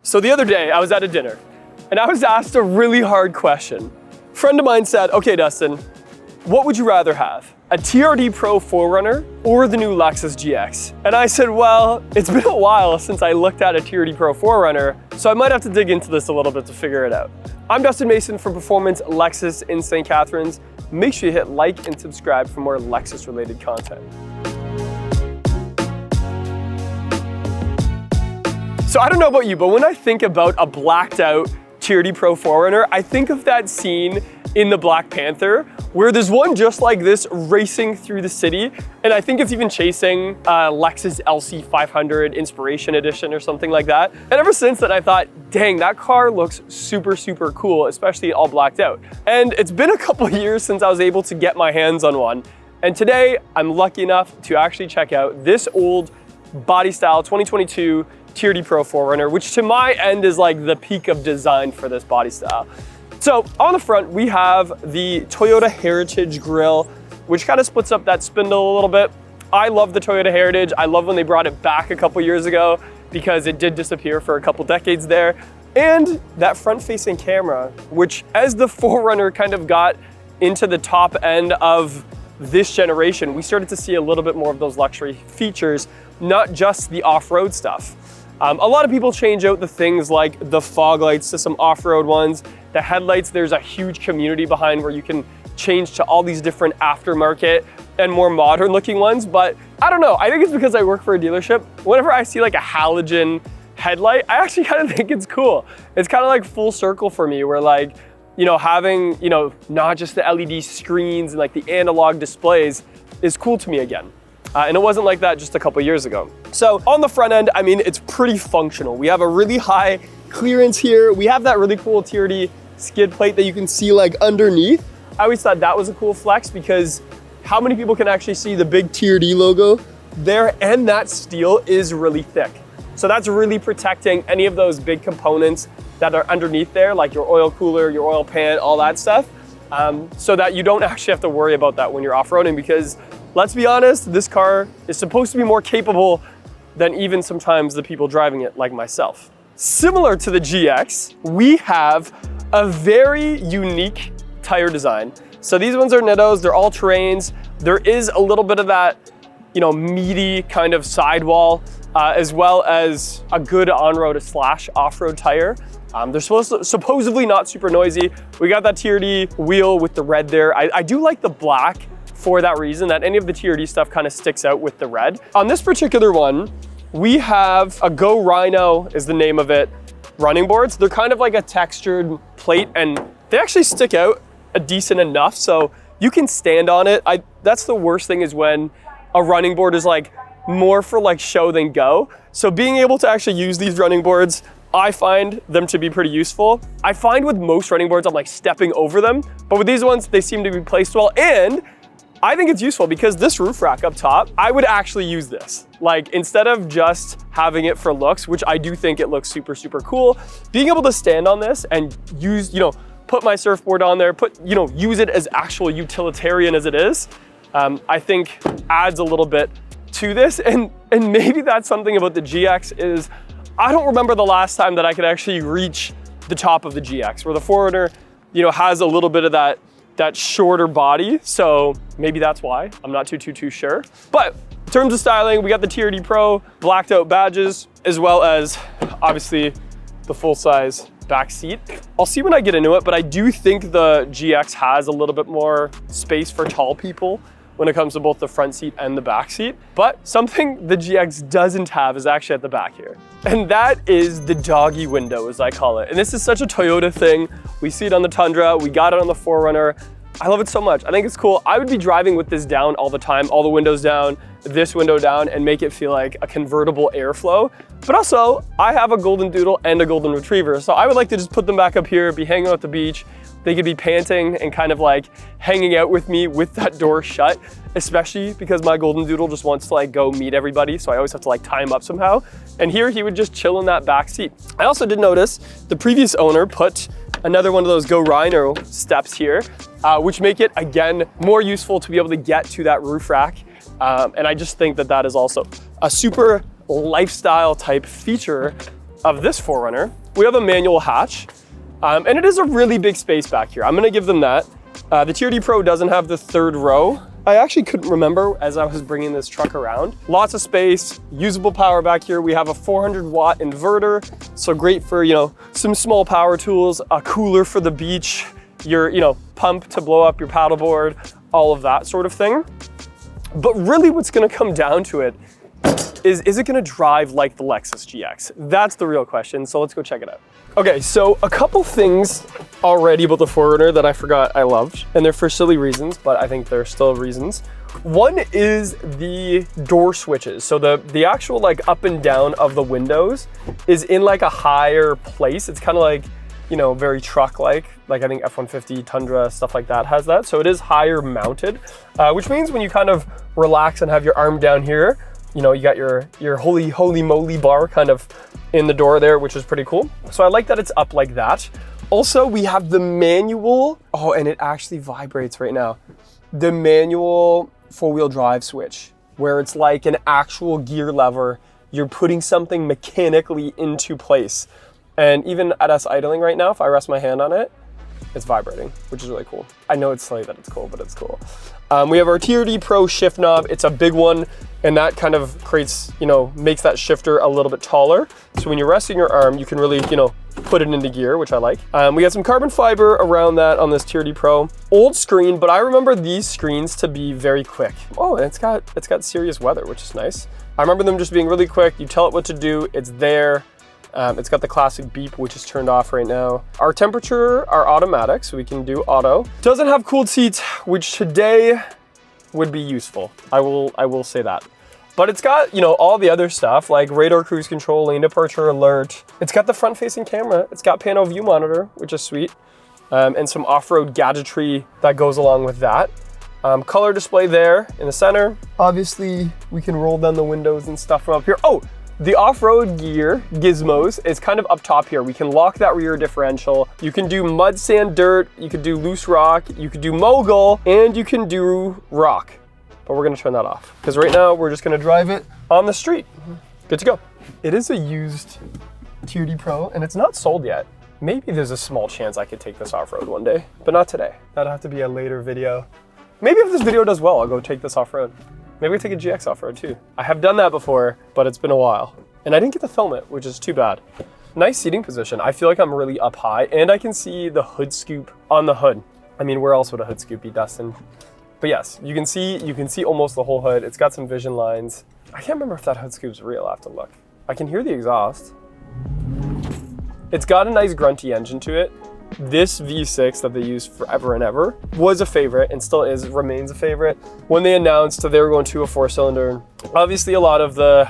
So the other day I was at a dinner and I was asked a really hard question. A friend of mine said, okay, Dustin, what would you rather have? A TRD Pro 4Runner or the new Lexus GX? And I said, well, it's been a while since I looked at a TRD Pro 4Runner, so I might have to dig into this a little bit to figure it out. I'm Dustin Mason from Performance Lexus in St. Catharines. Make sure you hit like and subscribe for more Lexus related content. So I don't know about you, but when I think about a blacked out TRD Pro 4Runner, I think of that scene in the Black Panther where there's one just like this racing through the city, and I think it's even chasing Lexus LC500 Inspiration Edition or something like that. And ever since then I thought, dang, that car looks super, super cool, especially all blacked out. And it's been a couple years since I was able to get my hands on one. And today I'm lucky enough to actually check out this old body style 2022 TRD Pro 4Runner, which to my end is like the peak of design for this body style. So on the front, we have the Toyota Heritage grille, which kind of splits up that spindle a little bit. I love the Toyota Heritage. I love when they brought it back a couple years ago because it did disappear for a couple decades there. And that front-facing camera, which as the 4Runner kind of got into the top end of this generation, we started to see a little bit more of those luxury features, not just the off-road stuff. A lot of people change out the things like the fog lights to some off-road ones. The headlights, there's a huge community behind where you can change to all these different aftermarket and more modern looking ones. But I don't know, I think it's because I work for a dealership. Whenever I see like a halogen headlight, I actually kind of think it's cool. It's kind of like full circle for me where like, you know, having, you know, not just the LED screens and like the analog displays is cool to me again. And it wasn't like that just a couple years ago. So on the front end, I mean, it's pretty functional. We have a really high clearance here. We have that really cool TRD skid plate that you can see like underneath. I always thought that was a cool flex because how many people can actually see the big TRD logo there? And that steel is really thick. So that's really protecting any of those big components that are underneath there, like your oil cooler, your oil pan, all that stuff, so that you don't actually have to worry about that when you're off-roading, because let's be honest, this car is supposed to be more capable than even sometimes the people driving it like myself. Similar to the GX, we have a very unique tire design. So these ones are Nittos, they're all terrains. There is a little bit of that, you know, meaty kind of sidewall, as well as a good on-road / off-road tire. They're supposedly not super noisy. We got that TRD wheel with the red there. I do like the black for that reason, that any of the TRD stuff kind of sticks out with the red. On this particular one, we have a Go Rhino is the name of it, running boards. They're kind of like a textured plate and they actually stick out a decent enough so you can stand on it. That's the worst thing, is when a running board is like more for like show than go. So being able to actually use these running boards, I find them to be pretty useful. I find with most running boards, I'm like stepping over them, but with these ones, they seem to be placed well. And I think it's useful because this roof rack up top, I would actually use this. Like instead of just having it for looks, which I do think it looks super, super cool, being able to stand on this and use, you know, put my surfboard on there, use it as actual utilitarian as it is, I think adds a little bit to this. And maybe that's something about the GX is, I don't remember the last time that I could actually reach the top of the GX, where the 4Runner, you know, has a little bit of that shorter body. So maybe that's why, I'm not too sure. But in terms of styling, we got the TRD Pro blacked out badges, as well as obviously the full size back seat. I'll see when I get into it, but I do think the GX has a little bit more space for tall people when it comes to both the front seat and the back seat. But something the GX doesn't have is actually at the back here. And that is the doggy window, as I call it. And this is such a Toyota thing. We see it on the Tundra, we got it on the 4Runner. I love it so much. I think it's cool. I would be driving with this down all the time, all the windows down, this window down, and make it feel like a convertible airflow. But also, I have a golden doodle and a golden retriever, so I would like to just put them back up here, be hanging out at the beach. They could be panting and kind of like hanging out with me with that door shut, especially because my golden doodle just wants to like go meet everybody, so I always have to like tie him up somehow. And here he would just chill in that back seat. I also did notice the previous owner put another one of those Go Rhino steps here, which make it, again, more useful to be able to get to that roof rack. And I just think that that is also a super lifestyle type feature of this 4Runner, we have a manual hatch, and it is a really big space back here. I'm gonna give them that. The TRD Pro doesn't have the third row. I actually couldn't remember as I was bringing this truck around. Lots of space, usable power back here. We have a 400-watt inverter, so great for, you know, some small power tools, a cooler for the beach, your, you know, pump to blow up your paddleboard, all of that sort of thing. But really what's gonna come down to it is it gonna drive like the Lexus GX? That's the real question, so let's go check it out. Okay, so a couple things already about the 4Runner that I forgot I loved, and they're for silly reasons, but I think they're still reasons. One is the door switches. So the actual like up and down of the windows is in like a higher place. It's kind of like, you know, very truck-like I think F-150, Tundra, stuff like that has that. So it is higher mounted, which means when you kind of relax and have your arm down here, you know, you got your holy moly bar kind of in the door there, which is pretty cool. So I like that it's up like that. Also, we have the manual, oh, and it actually vibrates right now. The manual 4-wheel drive switch, where it's like an actual gear lever. You're putting something mechanically into place. And even at us idling right now, if I rest my hand on it, it's vibrating, which is really cool. I know it's silly that it's cool, but it's cool. We have our TRD Pro shift knob. It's a big one, and that kind of creates, you know, makes that shifter a little bit taller. So when you're resting your arm, you can really, you know, put it into gear, which I like. We got some carbon fiber around that on this TRD Pro. Old screen, but I remember these screens to be very quick. Oh, and it's got serious weather, which is nice. I remember them just being really quick. You tell it what to do, it's there. It's got the classic beep, which is turned off right now. Our temperature are automatic, so we can do auto. Doesn't have cooled seats, which today would be useful. I will say that. But it's got, you know, all the other stuff like radar cruise control, lane departure alert. It's got the front-facing camera. It's got panel view monitor, which is sweet. And some off-road gadgetry that goes along with that. Color display there in the center. Obviously, we can roll down the windows and stuff from up here. Oh! The off-road gear gizmos is kind of up top here. We can lock that rear differential. You can do mud, sand, dirt. You could do loose rock. You could do mogul, and you can do rock. But we're gonna turn that off because right now we're just gonna drive it on the street. Good to go. It is a used TRD Pro, and it's not sold yet. Maybe there's a small chance I could take this off-road one day, but not today. That'll have to be a later video. Maybe if this video does well, I'll go take this off-road. Maybe we take a GX off-road too. I have done that before, but it's been a while. And I didn't get to film it, which is too bad. Nice seating position. I feel like I'm really up high, and I can see the hood scoop on the hood. I mean, where else would a hood scoop be, Dustin? But yes, you can see almost the whole hood. It's got some vision lines. I can't remember if that hood scoop's real. I have to look. I can hear the exhaust. It's got a nice grunty engine to it. This V6 that they used forever and ever was a favorite and still remains a favorite. When they announced that they were going to a 4-cylinder, obviously a lot of the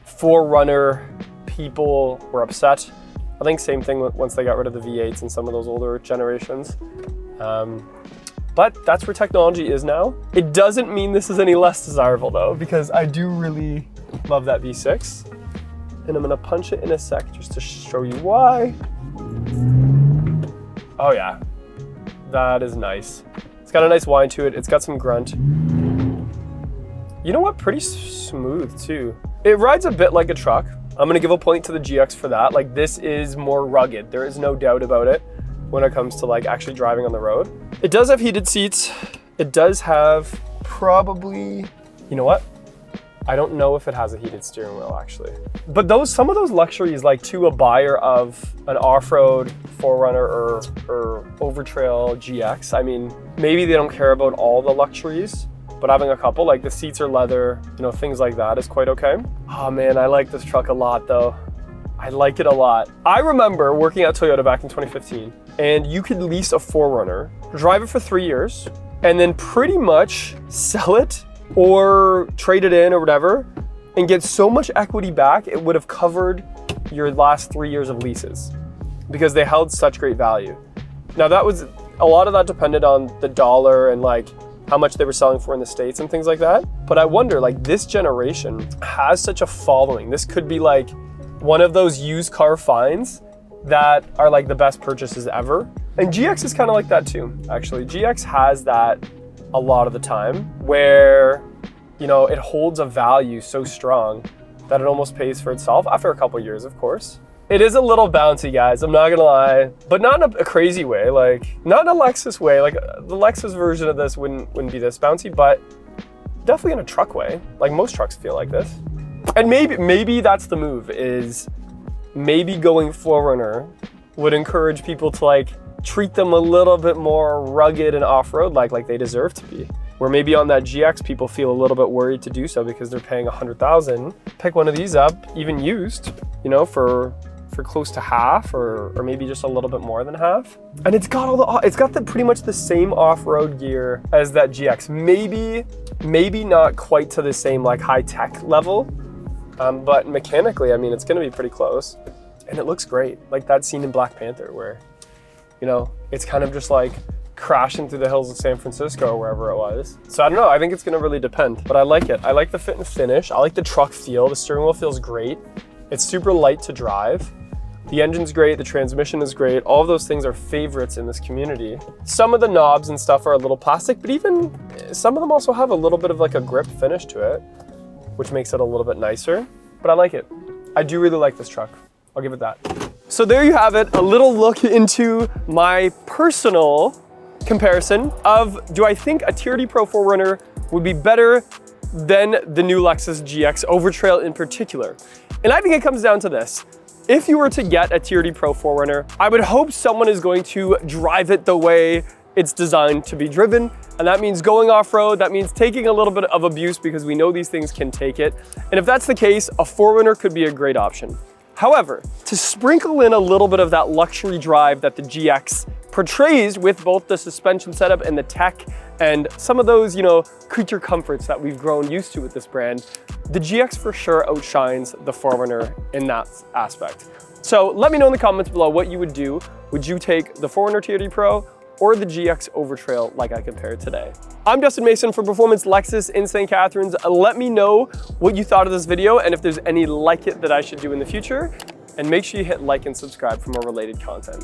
4Runner people were upset. I think same thing once they got rid of the V8s in some of those older generations. But that's where technology is now. It doesn't mean this is any less desirable though, because I do really love that V6. And I'm gonna punch it in a sec just to show you why. Oh yeah, that is nice. It's got a nice whine to it. It's got some grunt. You know what? Pretty smooth too. It rides a bit like a truck. I'm gonna give a point to the GX for that. Like, this is more rugged. There is no doubt about it when it comes to like actually driving on the road. It does have heated seats. It does have probably, you know what? I don't know if it has a heated steering wheel actually. But some of those luxuries, like to a buyer of an off-road 4Runner or Overtrail GX, I mean, maybe they don't care about all the luxuries, but having a couple, like the seats are leather, you know, things like that is quite okay. Oh man, I like this truck a lot though. I like it a lot. I remember working at Toyota back in 2015, and you could lease a 4Runner, drive it for 3 years, and then pretty much sell it or trade it in or whatever, and get so much equity back, it would have covered your last 3 years of leases because they held such great value. Now a lot of that depended on the dollar and like how much they were selling for in the States and things like that. But I wonder, like, this generation has such a following. This could be like one of those used car finds that are like the best purchases ever. And GX is kind of like that too, actually. GX has that a lot of the time where, you know, it holds a value so strong that it almost pays for itself after a couple years, of course. It is a little bouncy, guys, I'm not gonna lie, but not in a crazy way, like not in a Lexus way. Like the Lexus version of this wouldn't be this bouncy, but definitely in a truck way. Like most trucks feel like this. And maybe that's the move, is maybe going 4Runner would encourage people to like treat them a little bit more rugged and off-road like they deserve to be. Where maybe on that GX people feel a little bit worried to do so because they're paying $100,000. Pick one of these up, even used, you know, for close to half or maybe just a little bit more than half. And it's got the pretty much the same off-road gear as that GX. Maybe not quite to the same like high-tech level, but mechanically, I mean, it's gonna be pretty close. And it looks great. Like that scene in Black Panther where, you know, it's kind of just like crashing through the hills of San Francisco or wherever it was. So I don't know, I think it's gonna really depend, but I like it. I like the fit and finish. I like the truck feel. The steering wheel feels great. It's super light to drive. The engine's great, the transmission is great. All of those things are favorites in this community. Some of the knobs and stuff are a little plastic, but even some of them also have a little bit of like a grip finish to it, which makes it a little bit nicer, but I like it. I do really like this truck. I'll give it that. So there you have it, a little look into my personal comparison of, do I think a TRD Pro 4Runner would be better than the new Lexus GX Overtrail in particular? And I think it comes down to this. If you were to get a TRD Pro 4Runner, I would hope someone is going to drive it the way it's designed to be driven. And that means going off-road, that means taking a little bit of abuse because we know these things can take it. And if that's the case, a 4Runner could be a great option. However, to sprinkle in a little bit of that luxury drive that the GX portrays with both the suspension setup and the tech and some of those, you know, creature comforts that we've grown used to with this brand, the GX for sure outshines the 4Runner in that aspect. So let me know in the comments below what you would do. Would you take the 4Runner TRD Pro or the GX Overtrail like I compared today? I'm Justin Mason from Performance Lexus in St. Catharines. Let me know what you thought of this video and if there's any like it that I should do in the future. And make sure you hit like and subscribe for more related content.